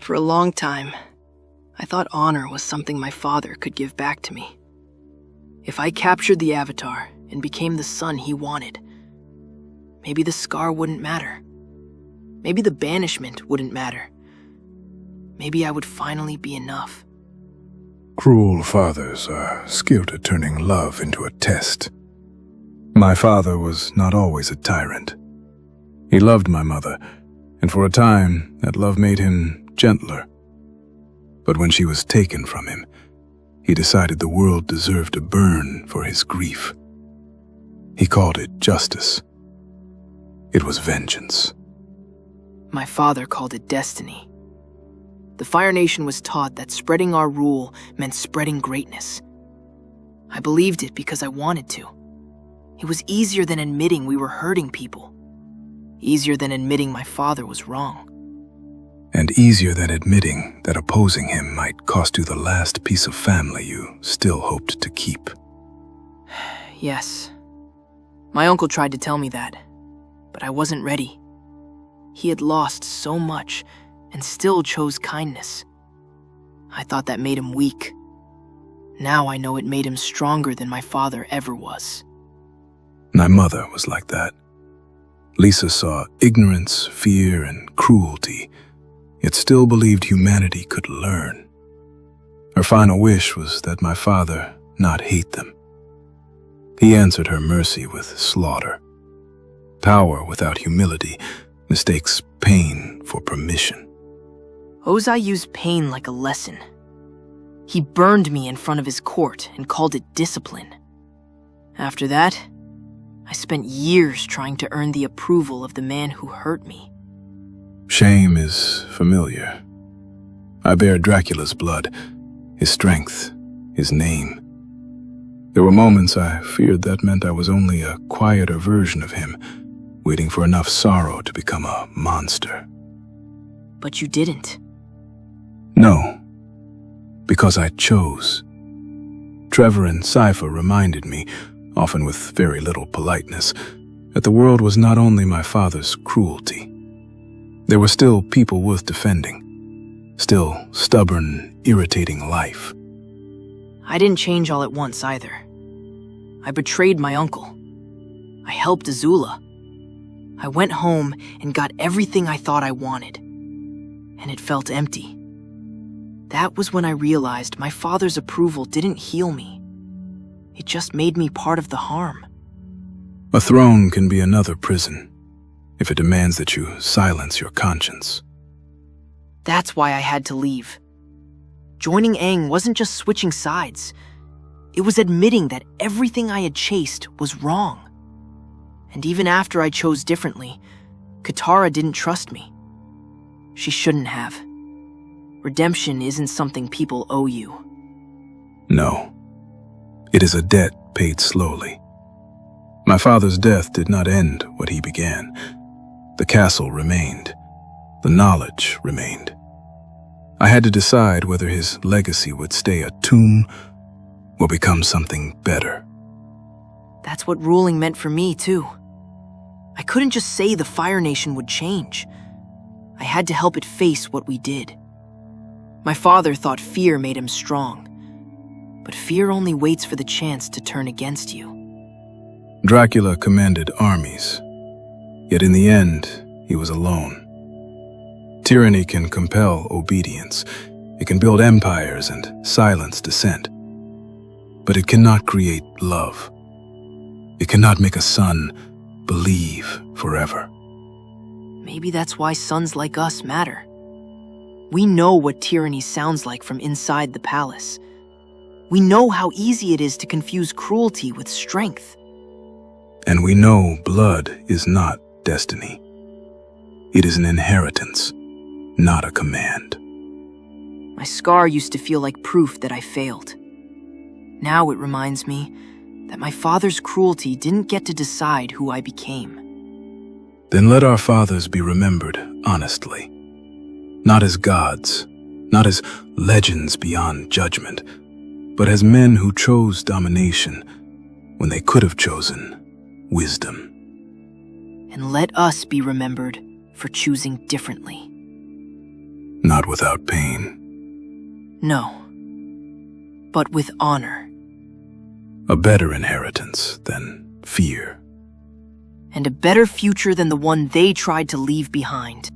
For a long time, I thought honor was something my father could give back to me. If I captured the Avatar and became the son he wanted, maybe the scar wouldn't matter. Maybe the banishment wouldn't matter. Maybe I would finally be enough. Cruel fathers are skilled at turning love into a test. My father was not always a tyrant. He loved my mother, and for a time, that love made him gentler. But when she was taken from him, he decided the world deserved to burn for his grief. He called it justice. It was vengeance. My father called it destiny. The Fire Nation was taught that spreading our rule meant spreading greatness. I believed it because I wanted to. It was easier than admitting we were hurting people. Easier than admitting my father was wrong. And easier than admitting that opposing him might cost you the last piece of family you still hoped to keep. Yes. My uncle tried to tell me that, but I wasn't ready. He had lost so much and still chose kindness. I thought that made him weak. Now I know it made him stronger than my father ever was. My mother was like that. Lisa saw ignorance, fear, and cruelty, yet still believed humanity could learn. Her final wish was that my father not hate them. He answered her mercy with slaughter. Power without humility mistakes pain for permission. Ozai used pain like a lesson. He burned me in front of his court and called it discipline. After that, I spent years trying to earn the approval of the man who hurt me. Shame is familiar. I bear Dracula's blood, his strength, his name. There were moments I feared that meant I was only a quieter version of him, waiting for enough sorrow to become a monster. But you didn't. No, because I chose. Trevor and Cypher reminded me, often with very little politeness, that the world was not only my father's cruelty. There were still people worth defending, still stubborn, irritating life. I didn't change all at once either. I betrayed my uncle. I helped Azula. I went home and got everything I thought I wanted, and it felt empty. That was when I realized my father's approval didn't heal me. It just made me part of the harm. A throne can be another prison, if it demands that you silence your conscience. That's why I had to leave. Joining Aang wasn't just switching sides. It was admitting that everything I had chased was wrong. And even after I chose differently, Katara didn't trust me. She shouldn't have. Redemption isn't something people owe you. No. It is a debt paid slowly. My father's death did not end what he began. The castle remained. The knowledge remained. I had to decide whether his legacy would stay a tomb or become something better. That's what ruling meant for me, too. I couldn't just say the Fire Nation would change. I had to help it face what we did. My father thought fear made him strong, but fear only waits for the chance to turn against you. Dracula commanded armies, yet in the end, he was alone. Tyranny can compel obedience. It can build empires and silence dissent. But it cannot create love. It cannot make a son believe forever. Maybe that's why sons like us matter. We know what tyranny sounds like from inside the palace. We know how easy it is to confuse cruelty with strength. And we know blood is not destiny. It is an inheritance, not a command. My scar used to feel like proof that I failed. Now it reminds me that my father's cruelty didn't get to decide who I became. Then let our fathers be remembered honestly. Not as gods, not as legends beyond judgment, but as men who chose domination when they could have chosen wisdom. And let us be remembered for choosing differently. not without pain. No. But with honor. A better inheritance than fear. And a better future than the one they tried to leave behind.